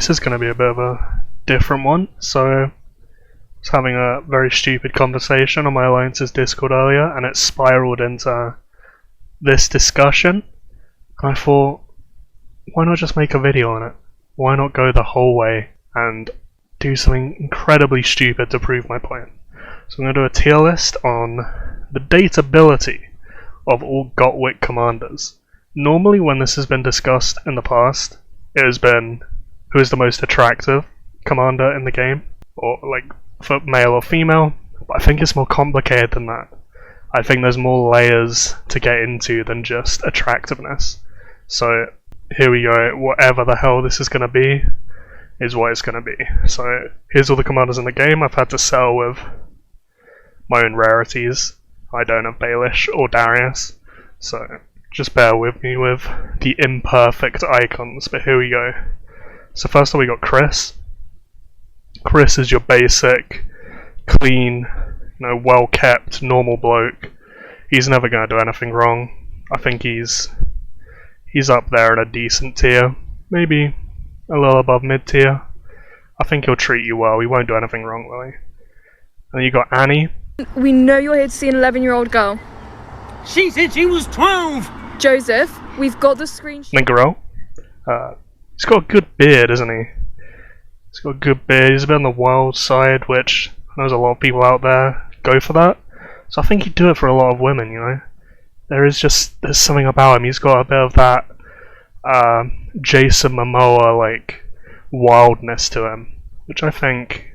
this is going to be a bit of a different one. So, I was having a very stupid conversation on my Alliance's Discord earlier, and it spiraled into this discussion. And I thought, why not just make a video on it? Why not go the whole way and do something incredibly stupid to prove my point? So I'm going to do a tier list on the dateability of all GoTWiC commanders. Normally when this has been discussed in the past, it has been who is the most attractive commander in the game, or like for male or female, but I think it's more complicated than that. I think there's more layers to get into than just attractiveness. So here we go, whatever the hell this is going to be is what it's going to be. So here's all the commanders in the game. I've had to settle with my own rarities. I don't have Baelish or Darius, so just bear with me with the imperfect icons, but here we go. So first up we got Chris. Chris is your basic, clean, well kept, normal bloke. He's never going to do anything wrong. I think he's up there in a decent tier, maybe a little above mid tier. I think he'll treat you well, he won't do anything wrong, will he? And then you got Annie. We know you're here to see an 11-year-old girl. She said she was 12! Joseph, we've got the screenshot. And then Garel. He's got a good beard, isn't he? He's got a good beard, he's a bit on the wild side, which I know there's a lot of people out there go for that. So I think he'd do it for a lot of women, There's something about him, he's got a bit of that Jason Momoa, like, wildness to him, which I think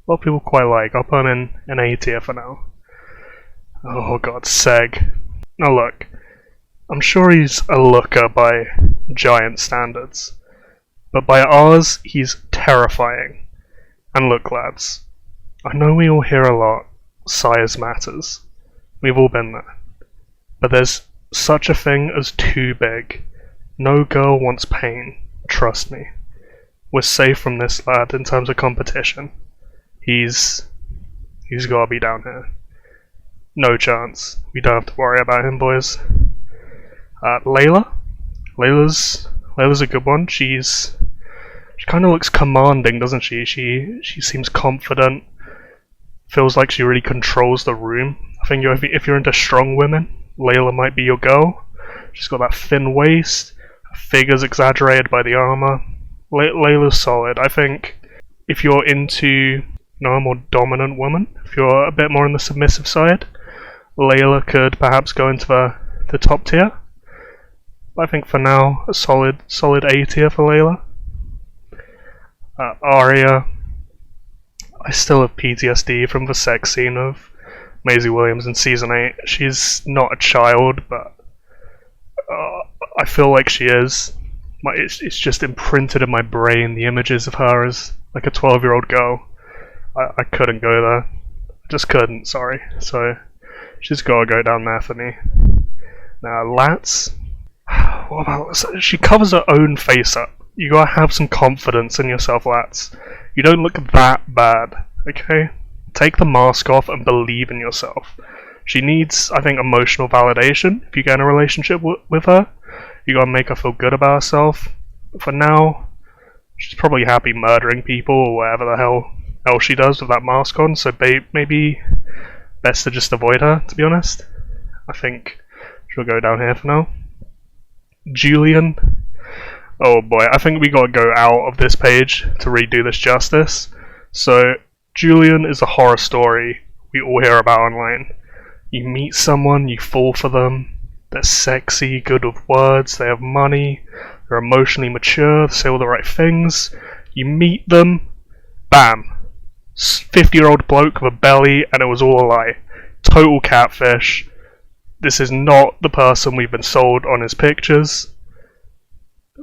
a lot of people quite like. I'll put him in an A tier for now. Oh god, Seg. Now look, I'm sure he's a looker by giant standards, but by ours, he's terrifying. And look lads, I know we all hear a lot, size matters. We've all been there. But there's such a thing as too big. No girl wants pain, trust me. We're safe from this lad in terms of competition. He's gotta be down here. No chance. We don't have to worry about him, boys. Layla? Layla's a good one. She kind of looks commanding, doesn't she? She seems confident. Feels like she really controls the room. I think if you're into strong women, Layla might be your girl. She's got that thin waist. Her figure's exaggerated by the armor. Layla's solid. I think if you're into a more dominant woman, if you're a bit more on the submissive side, Layla could perhaps go into the top tier. But I think for now, a solid A tier for Layla. Arya. I still have PTSD from the sex scene of Maisie Williams in season 8. She's not a child, but I feel like she is. It's just imprinted in my brain, the images of her as like a 12-year-old girl. I couldn't go there. I just couldn't, sorry. So she's gotta go down there for me. Now, Lats. What about... She covers her own face up. You gotta have some confidence in yourself, Lats. You don't look that bad, okay? Take the mask off and believe in yourself. She needs, I think, emotional validation. If you get in a relationship with her, you gotta make her feel good about herself. But for now, she's probably happy murdering people or whatever the hell else she does with that mask on, so maybe best to just avoid her, to be honest. I think she'll go down here for now. Julian. Oh boy, I think we gotta go out of this page to redo this justice. So, Julian is a horror story we all hear about online. You meet someone, you fall for them, they're sexy, good with words, they have money, they're emotionally mature, they say all the right things. You meet them, bam! 50-year-old bloke with a belly, and it was all a lie. Total catfish. This is not the person we've been sold on his pictures.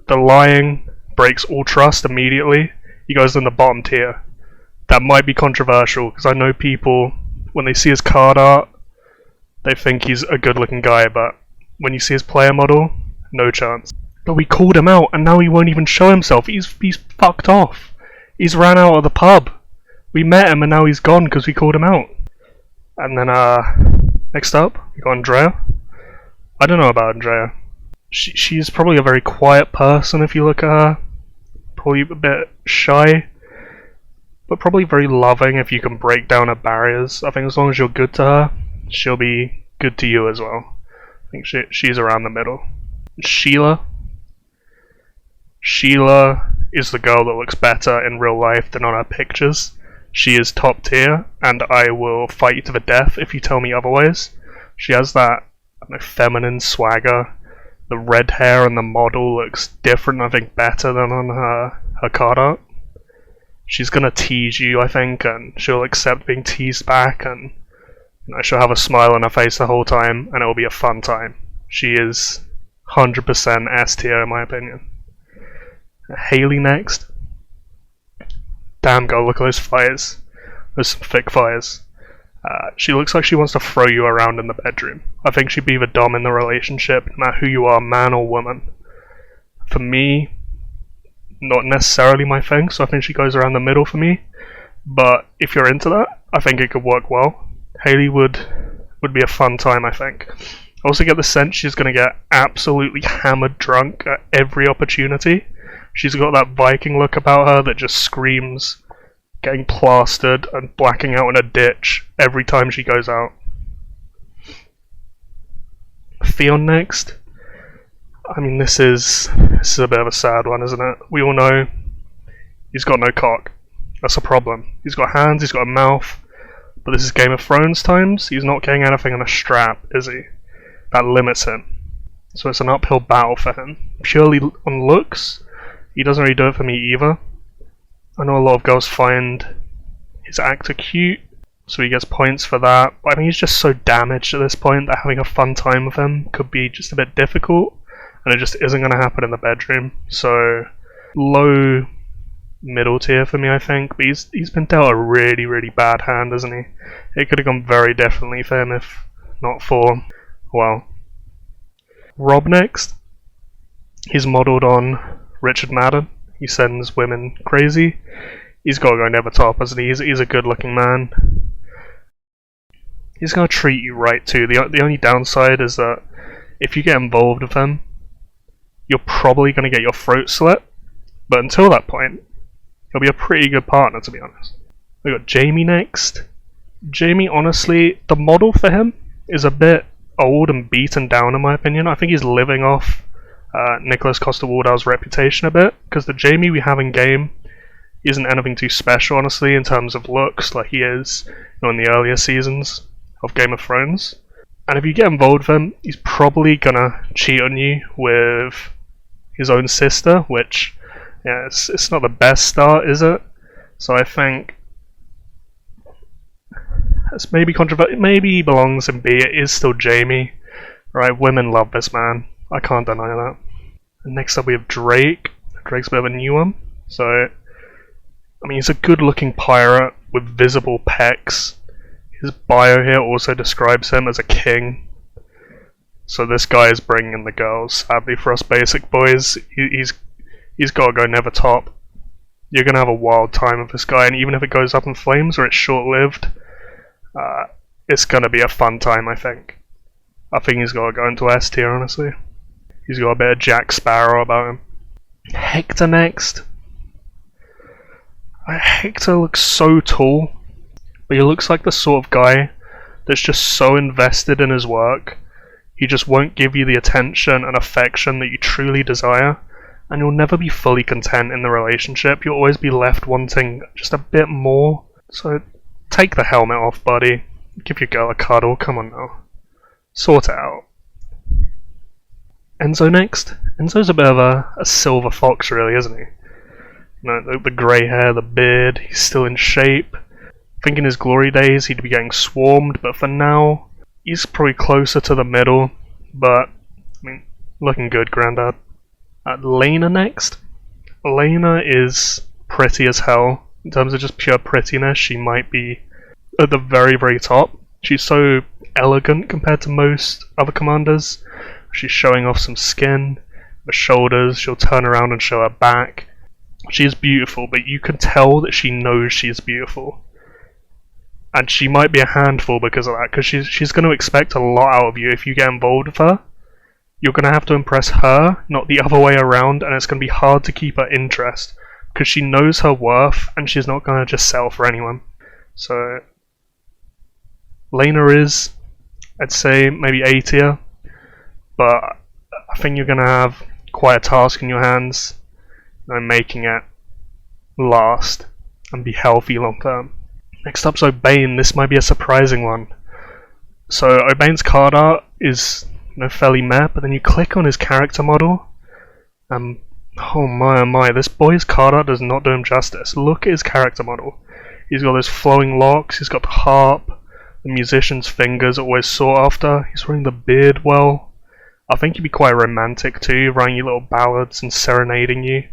The lying breaks all trust immediately. He goes in the bottom tier. That might be controversial, because I know people, when they see his card art, they think he's a good-looking guy, but when you see his player model, no chance. But we called him out, and now he won't even show himself. He's fucked off. He's ran out of the pub. We met him, and now he's gone because we called him out. And then, next up, we got Andrea. I don't know about Andrea. She's probably a very quiet person if you look at her. Probably a bit shy, but probably very loving if you can break down her barriers. I think as long as you're good to her, she'll be good to you as well. I think she's around the middle. Sheila. Sheila is the girl that looks better in real life than on her pictures. She is top tier, and I will fight you to the death if you tell me otherwise. She has that feminine swagger. The red hair on the model looks different, I think better than on her card art. She's gonna tease you, I think, and she'll accept being teased back, and she'll have a smile on her face the whole time, and it'll be a fun time. She is 100% S tier in my opinion. Hayley next. Damn girl, look at those fires. Those some thick fires. She looks like she wants to throw you around in the bedroom. I think she'd be the dom in the relationship, no matter who you are, man or woman. For me, not necessarily my thing, so I think she goes around the middle for me. But if you're into that, I think it could work well. Hayley would be a fun time, I think. I also get the sense she's going to get absolutely hammered drunk at every opportunity. She's got that Viking look about her that just screams getting plastered and blacking out in a ditch every time she goes out. Theo next. I mean, this is a bit of a sad one, isn't it? We all know he's got no cock. That's a problem. He's got hands, he's got a mouth, but this is Game of Thrones times. He's not getting anything on a strap, is he? That limits him. So it's an uphill battle for him. Purely on looks, he doesn't really do it for me either. I know a lot of girls find his actor cute, so he gets points for that, but I think he's just so damaged at this point that having a fun time with him could be just a bit difficult, and it just isn't going to happen in the bedroom. So low middle tier for me, I think, but he's been dealt a really, really bad hand, hasn't he? It could have gone very differently for him if not for, well, Rob next. He's modelled on Richard Madden. He sends women crazy. He's got to go never top, hasn't he? He's a good looking man. He's going to treat you right too. The only downside is that if you get involved with him, you're probably going to get your throat slit, but until that point, he'll be a pretty good partner, to be honest. We got Jamie next. Jamie, honestly, the model for him is a bit old and beaten down in my opinion. I think he's living off Nicholas Coster-Waldau's reputation a bit, because the Jamie we have in game isn't anything too special, honestly, in terms of looks, like he is in the earlier seasons of Game of Thrones. And if you get involved with him, he's probably gonna cheat on you with his own sister, which, yeah, it's not the best start, is it? So I think it's maybe controversial. Maybe he belongs in B. It is still Jamie, right? Women love this man. I can't deny that. And next up we have Drake. Drake's a bit of a new one. So, I mean, he's a good-looking pirate with visible pecs. His bio here also describes him as a king. So this guy is bringing in the girls. Sadly for us basic boys, he's got to go never top. You're going to have a wild time with this guy, and even if it goes up in flames or it's short-lived, it's going to be a fun time, I think. I think he's got to go into S tier, honestly. He's got a bit of Jack Sparrow about him. Hector next. Hector looks so tall, but he looks like the sort of guy that's just so invested in his work, he just won't give you the attention and affection that you truly desire, and you'll never be fully content in the relationship. You'll always be left wanting just a bit more. So take the helmet off, buddy. Give your girl a cuddle. Come on now. Sort it out. Enzo next. Enzo's a bit of a silver fox, really, isn't he? You know, the grey hair, the beard, he's still in shape. I think in his glory days he'd be getting swarmed, but for now, he's probably closer to the middle. But, I mean, looking good, Grandad. Lana next. Lana is pretty as hell. In terms of just pure prettiness, she might be at the very, very top. She's so elegant compared to most other commanders. She's showing off some skin, the shoulders, she'll turn around and show her back. She is beautiful, but you can tell that she knows she's beautiful. And she might be a handful because of that, because she's going to expect a lot out of you if you get involved with her. You're going to have to impress her, not the other way around, and it's going to be hard to keep her interest because she knows her worth and she's not gonna just settle for anyone. So Lana is, I'd say, maybe A tier, but I think you're gonna have quite a task in your hands, making it last and be healthy long term. Next up's O'Bane. This might be a surprising one. So O'Bane's card art is fairly meh, but then you click on his character model, and oh my, this boy's card art does not do him justice. Look at his character model. He's got those flowing locks, he's got the harp, the musician's fingers always sought after, he's wearing the beard well. I think he'd be quite romantic too, writing you little ballads and serenading you.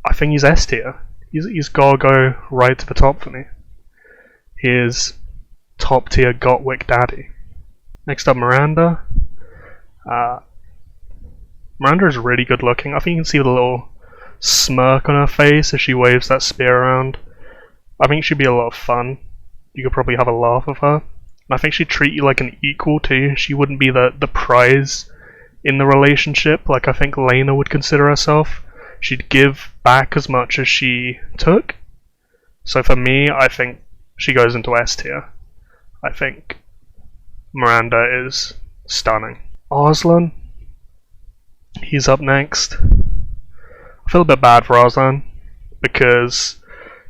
I think he's S tier. He's gotta go right to the top for me. He is top tier GoTWiC daddy. Next up, Miranda. Miranda is really good looking. I think you can see the little smirk on her face as she waves that spear around. I think she'd be a lot of fun. You could probably have a laugh with her. And I think she'd treat you like an equal too. She wouldn't be the prize in the relationship like I think Lana would consider herself. She'd give back as much as she took. So for me, I think she goes into S tier. I think Miranda is stunning. Azan, he's up next. I feel a bit bad for Azan because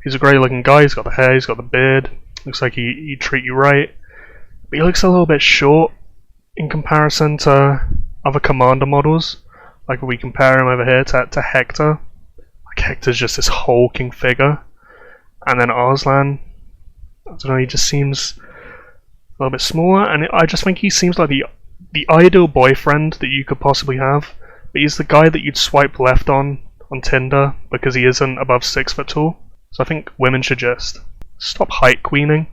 he's a great looking guy. He's got the hair, he's got the beard. Looks like he'd treat you right. But he looks a little bit short in comparison to other commander models. Like if we compare him over here to Hector. Like Hector's just this hulking figure. And then Azan, I don't know, he just seems a little bit smaller. And I just think he seems like the ideal boyfriend that you could possibly have. But he's the guy that you'd swipe left on Tinder because he isn't above 6 foot tall. So I think women should just stop height queening.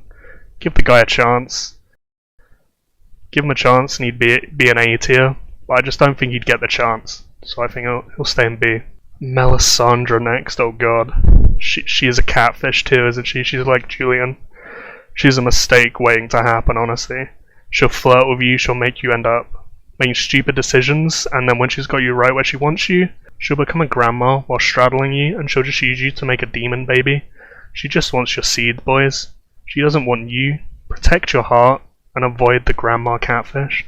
Give the guy a chance. Give him a chance and he'd be an A tier. But I just don't think he'd get the chance. So I think he'll stay in B. Melisandre next, oh god. She is a catfish too, isn't she? She's like Julian. She's a mistake waiting to happen, honestly. She'll flirt with you, she'll make you end up making stupid decisions, and then when she's got you right where she wants you, she'll become a grandma while straddling you, and she'll just use you to make a demon baby. She just wants your seed, boys. She doesn't want you. Protect your heart and avoid the grandma catfish.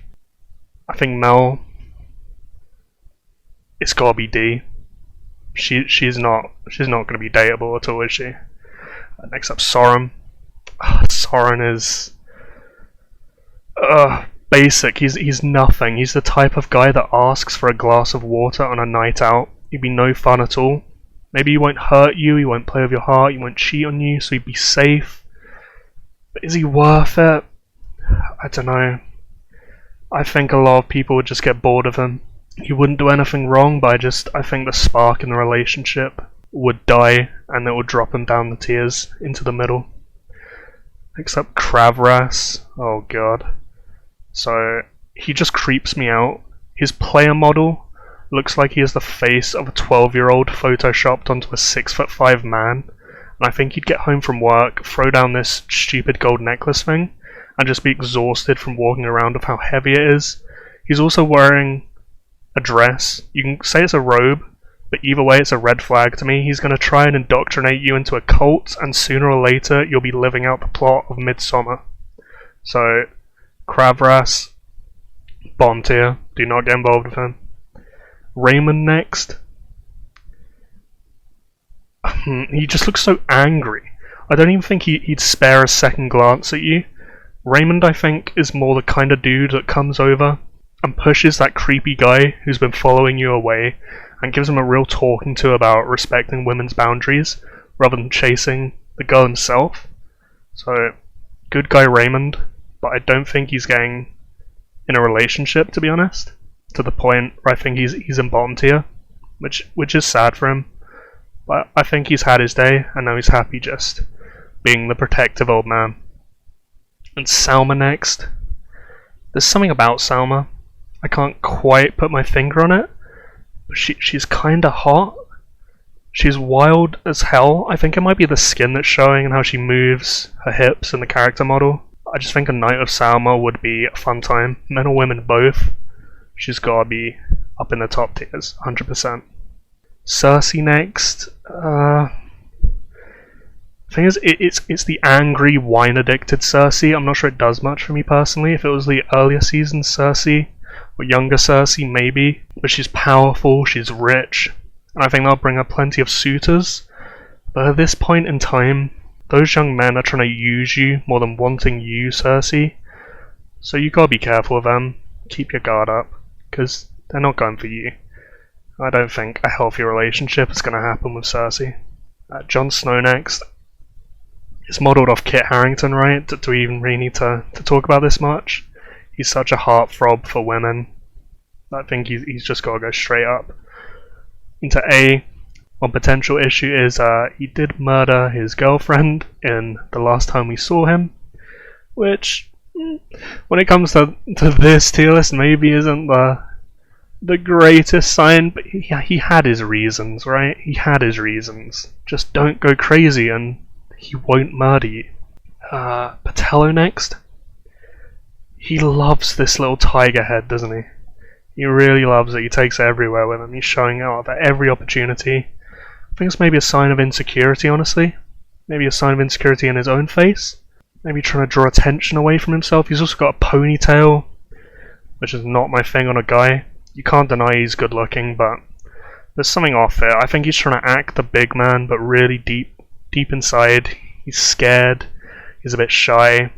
I think Mel, it's gotta be D. She's not gonna be dateable at all, is she? Next up, Sauron. Sauron is basic. He's nothing. He's the type of guy that asks for a glass of water on a night out. He'd be no fun at all. Maybe he won't hurt you, he won't play with your heart, he won't cheat on you, so he'd be safe. But is he worth it? I don't know. I think a lot of people would just get bored of him. He wouldn't do anything wrong, but I think the spark in the relationship would die, and it would drop him down the tiers into the middle. Next up, Kravras. Oh god. So, he just creeps me out. His player model looks like he is the face of a 12-year-old photoshopped onto a 6'5" man. And I think he'd get home from work, throw down this stupid gold necklace thing, and just be exhausted from walking around with how heavy it is. He's also wearing a dress. You can say it's a robe, but either way it's a red flag to me. He's going to try and indoctrinate you into a cult, and sooner or later you'll be living out the plot of Midsummer. So, Kravras, bottom tier. Do not get involved with him. Raymond next. He just looks so angry. I don't even think he'd spare a second glance at you. Raymond, I think, is more the kind of dude that comes over and pushes that creepy guy who's been following you away and gives him a real talking to about respecting women's boundaries rather than chasing the girl himself. So, good guy Raymond, but I don't think he's getting in a relationship, to be honest, to the point where I think he's in bottom tier, which is sad for him. But I think he's had his day, and now he's happy just being the protective old man. And Salma next. There's something about Salma. I can't quite put my finger on it, but she's kinda hot. She's wild as hell. I think it might be the skin that's showing and how she moves, her hips, and the character model. I just think a night of Salma would be a fun time. Men or women both. She's gotta be up in the top tiers, 100%. Cersei next. Thing is, it's the angry, wine-addicted Cersei. I'm not sure it does much for me personally. If it was the earlier season Cersei, or younger Cersei, maybe. But she's powerful, she's rich, and I think that'll bring her plenty of suitors. But at this point in time, those young men are trying to use you more than wanting you, Cersei. So you gotta be careful of them. Keep your guard up, because they're not going for you. I don't think a healthy relationship is gonna happen with Cersei. Jon Snow next. It's modelled off Kit Harington, right? Do we even really need to talk about this much? He's such a heartthrob for women. I think he's just got to go straight up. Into A, one potential issue is he did murder his girlfriend in the last time we saw him, which, when it comes to this tier list, maybe isn't the greatest sign, but he had his reasons, right? He had his reasons. Just don't go crazy and he won't murder you. Patello next. He loves this little tiger head, doesn't he? He really loves it. He takes it everywhere with him. He's showing it off at every opportunity. I think it's maybe a sign of insecurity, honestly. Maybe a sign of insecurity in his own face. Maybe trying to draw attention away from himself. He's also got a ponytail, which is not my thing on a guy. You can't deny he's good looking, but there's something off there. I think he's trying to act the big man, but really deep inside, he's scared. He's a bit shy.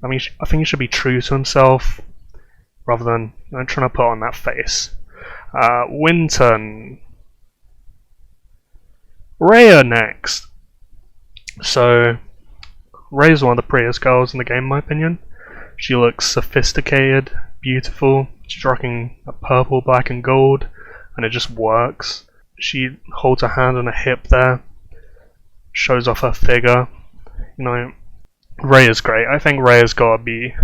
I mean, I think he should be true to himself, rather than trying to put on that face. Winton. Rhea next. So, Rhea's one of the prettiest girls in the game, in my opinion. She looks sophisticated, beautiful. She's rocking a purple, black, and gold, and it just works. She holds her hand on her hip there, shows off her figure. You know, Rhea's great. I think Rhea's gotta be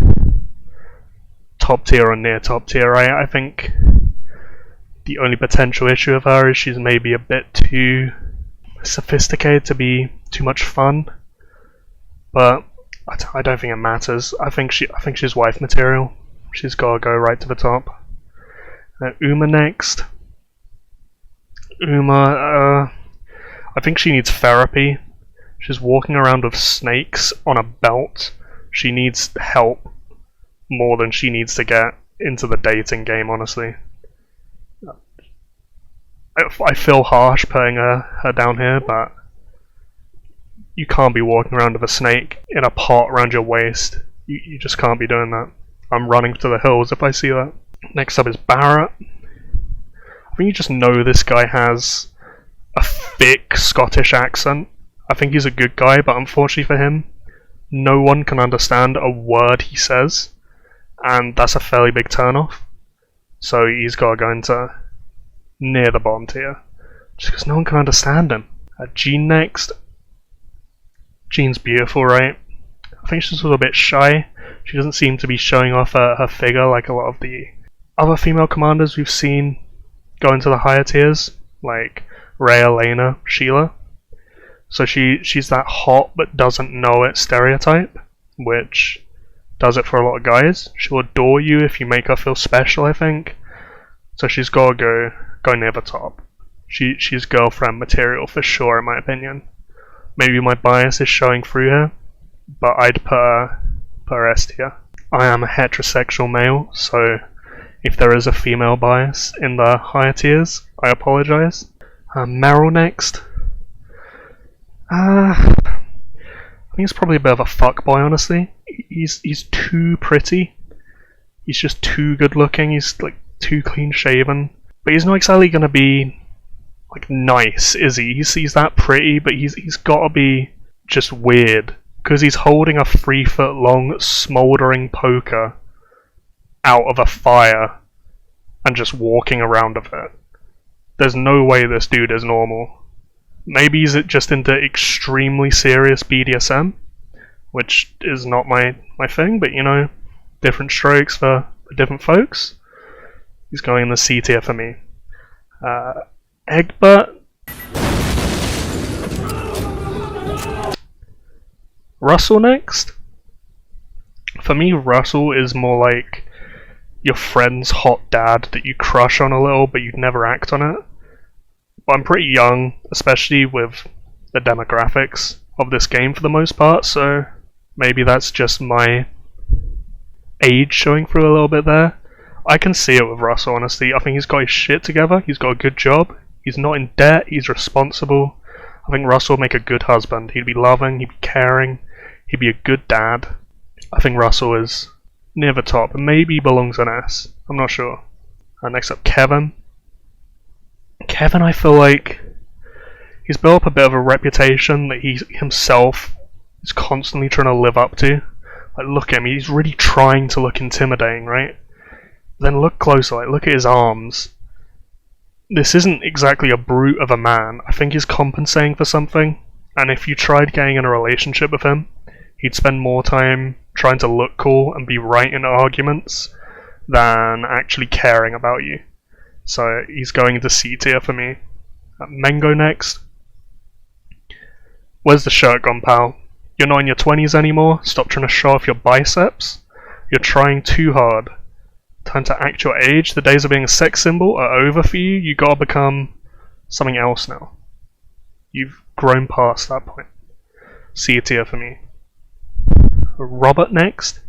top tier or near top tier, right? I think the only potential issue of her is she's maybe a bit too sophisticated to be too much fun, but I don't think it matters. I think she's wife material. She's gotta go right to the top. Uma next. Uma, I think she needs therapy. She's walking around with snakes on a belt. She needs help more than she needs to get into the dating game, honestly. I feel harsh putting her down here, but you can't be walking around with a snake in a pot around your waist. You just can't be doing that. I'm running to the hills if I see that. Next up is Barrett. I think you just know this guy has a thick Scottish accent. I think he's a good guy, but unfortunately for him, no one can understand a word he says, and that's a fairly big turnoff. So he's got to go into near the bottom tier, just because no one can understand him. Jean next. Jean's beautiful, right? I think she's a little bit shy. She doesn't seem to be showing off her figure like a lot of the other female commanders we've seen go into the higher tiers, like Rhea, Lana, Sheila. So she's that hot but doesn't know it stereotype, which does it for a lot of guys. She'll adore you if you make her feel special, I think. So she's got to go near the top. She's girlfriend material for sure, in my opinion. Maybe my bias is showing through her, but I'd put her S tier. I am a heterosexual male, so if there is a female bias in the higher tiers, I apologise. Meryl next. I think he's probably a bit of a fuckboy, honestly. He's too pretty. He's just too good looking. He's like too clean shaven. But he's not exactly gonna be like nice, is he? He's that pretty, but he's gotta be just weird. Because he's holding a 3-foot long smouldering poker out of a fire and just walking around with it. There's no way this dude is normal. Maybe he's just into extremely serious BDSM, which is not my thing, but you know, different strokes for different folks. He's going in the C tier for me. Egbert. Russel next. For me, Russel is more like your friend's hot dad that you crush on a little, but you'd never act on it. But I'm pretty young, especially with the demographics of this game for the most part, so maybe that's just my age showing through a little bit there. I can see it with Russel, honestly. I think he's got his shit together, he's got a good job, he's not in debt, he's responsible. I think Russel would make a good husband. He'd be loving, he'd be caring, he'd be a good dad. I think Russel is near the top, and maybe belongs an S. I'm not sure. Next up, Kevin. Kevin, I feel like he's built up a bit of a reputation that he himself is constantly trying to live up to. Like, look at him, he's really trying to look intimidating, right? Then look closer, like, look at his arms. This isn't exactly a brute of a man. I think he's compensating for something, and if you tried getting in a relationship with him, he'd spend more time trying to look cool and be right in arguments than actually caring about you. So he's going into C tier for me. Mengo next. Where's the shirt gone, pal? You're not in your 20s anymore? Stop trying to show off your biceps? You're trying too hard. Time to act your age. The days of being a sex symbol are over for you. You gotta become something else now. You've grown past that point. C tier for me. Robert next.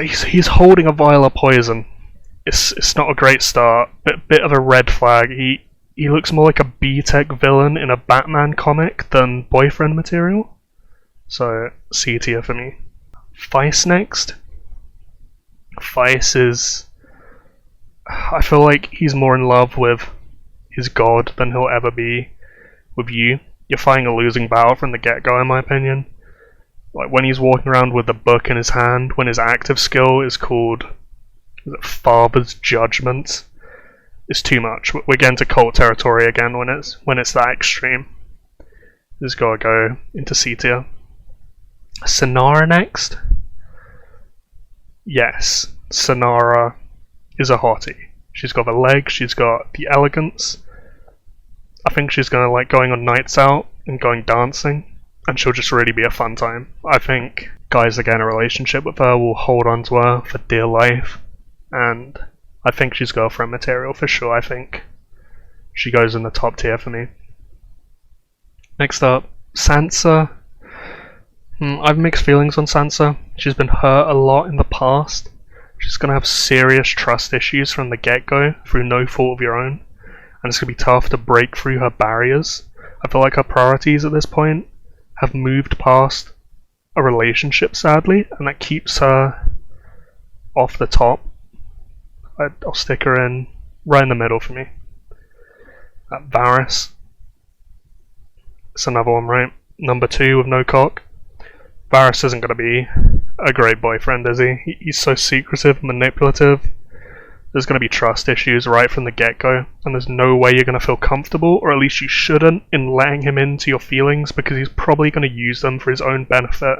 He's holding a vial of poison. It's not a great start. Bit of a red flag. He looks more like a B-Tech villain in a Batman comic than boyfriend material. So C tier for me. Feis next. Feis is... I feel like he's more in love with his god than he'll ever be with you. You're fighting a losing battle from the get-go, in my opinion. Like, when he's walking around with the book in his hand, when his active skill is called Father's Judgment, it's too much. We're getting to cult territory again when it's that extreme. Just gotta go into C tier. Sanara next. Yes, Sanara is a hottie. She's got the legs, she's got the elegance. I think she's gonna like going on nights out and going dancing, and she'll just really be a fun time. I think guys that get in a relationship with her will hold on to her for dear life, and I think she's girlfriend material for sure. I think she goes in the top tier for me. Next up, Sansa. I've mixed feelings on Sansa. She's been hurt a lot in the past. She's going to have serious trust issues from the get-go through no fault of your own, and it's going to be tough to break through her barriers. I feel like her priorities at this point have moved past a relationship, sadly, and that keeps her off the top. I'll stick her in right in the middle for me. Varys. It's another one, right? Number 2 with no cock. Varys isn't going to be a great boyfriend, is he? He's so secretive and manipulative. There's going to be trust issues right from the get-go, and there's no way you're going to feel comfortable, or at least you shouldn't, in letting him into your feelings, because he's probably going to use them for his own benefit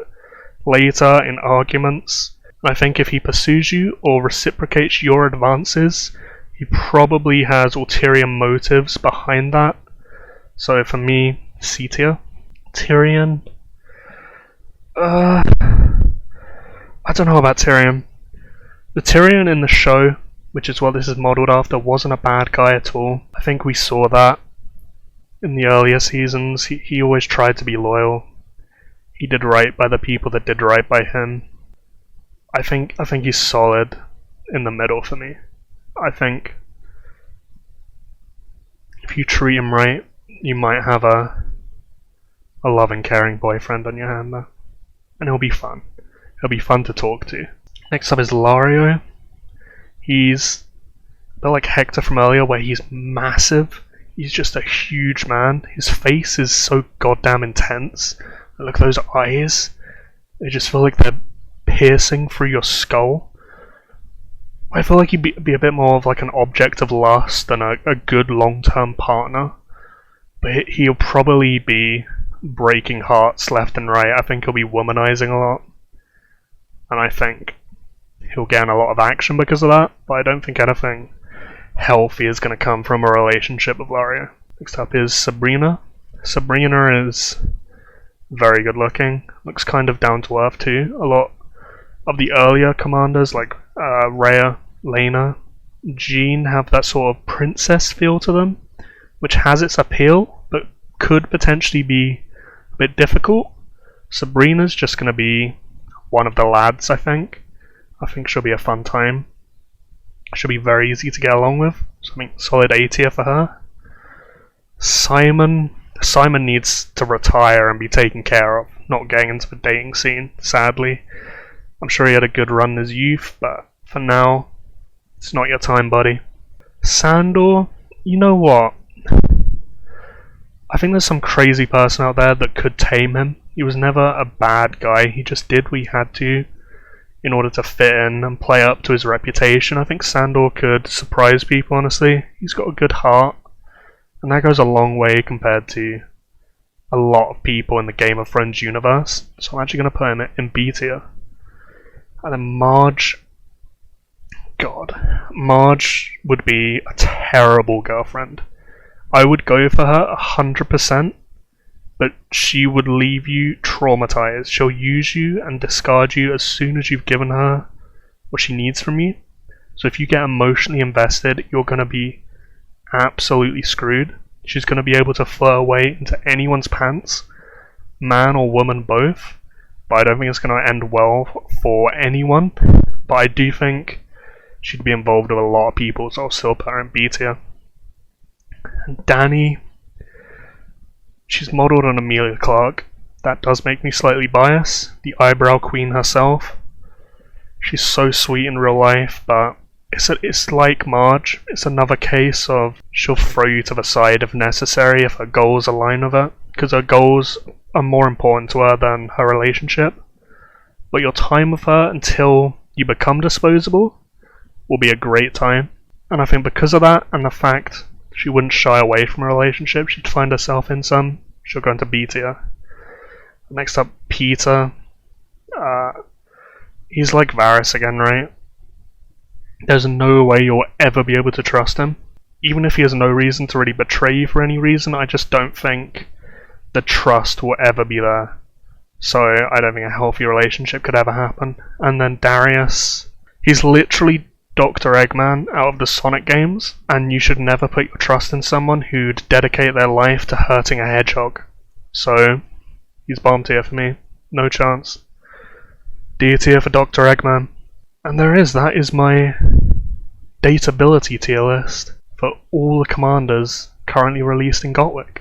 later in arguments. I think if he pursues you or reciprocates your advances, he probably has ulterior motives behind that. So for me, C tier. Tyrion. I don't know about Tyrion. The Tyrion in the show, which is what this is modelled after, wasn't a bad guy at all. I think we saw that in the earlier seasons. He always tried to be loyal. He did right by the people that did right by him. I think he's solid in the middle for me. I think if you treat him right, you might have a loving, caring boyfriend on your hand there. And it'll be fun. It'll be fun to talk to. Next up is Lario. He's a bit like Hector from earlier, where he's massive. He's just a huge man. His face is so goddamn intense. Look at those eyes. They just feel like they're piercing through your skull. I feel like he'd be a bit more of like an object of lust than a good long-term partner. But he'll probably be breaking hearts left and right. I think he'll be womanizing a lot. And I think he'll gain a lot of action because of that. But I don't think anything healthy is going to come from a relationship with Arya. Next up is Sabrina. Sabrina is very good looking. Looks kind of down to earth too. A lot of the earlier commanders like Rhea, Lana, Jean have that sort of princess feel to them. which has its appeal, but could potentially be a bit difficult. Sabrina's just going to be one of the lads, I think. I think she'll be a fun time. She'll be very easy to get along with. So I think solid A tier for her. Simon needs to retire and be taken care of, not getting into the dating scene, sadly. I'm sure he had a good run in his youth, but for now, it's not your time, buddy. Sandor, you know what? I think there's some crazy person out there that could tame him. He was never a bad guy, he just did what he had to in order to fit in and play up to his reputation. I think Sandor could surprise people, honestly. He's got a good heart, and that goes a long way compared to a lot of people in the Game of Thrones universe. So I'm actually going to put him in B tier. And then Marge. God. Marge would be a terrible girlfriend. I would go for her 100%, but she would leave you traumatized. She'll use you and discard you as soon as you've given her what she needs from you. So if you get emotionally invested, you're going to be absolutely screwed. She's going to be able to flirt away into anyone's pants, man or woman both, but I don't think it's going to end well for anyone. But I do think she'd be involved with a lot of people, so I'll still put her in B tier. And Dany, she's modelled on Emilia Clarke. That does make me slightly biased. The eyebrow queen herself. She's so sweet in real life, but it's like Marge. It's another case of she'll throw you to the side if necessary if her goals align with it, because her goals are more important to her than her relationship. But your time with her until you become disposable will be a great time. And I think because of that, and the fact she wouldn't shy away from a relationship she'd find herself in some, she'll go into B tier. Next up, Peter. He's like Varys again, right? There's no way you'll ever be able to trust him. Even if he has no reason to really betray you for any reason, I just don't think the trust will ever be there. So I don't think a healthy relationship could ever happen. And then Darius. He's literally Dr. Eggman out of the Sonic games, and you should never put your trust in someone who'd dedicate their life to hurting a hedgehog. So, he's bomb tier for me. No chance. D tier for Dr. Eggman. And that is my DATEABILITY tier list for all the commanders currently released in GoTWiC.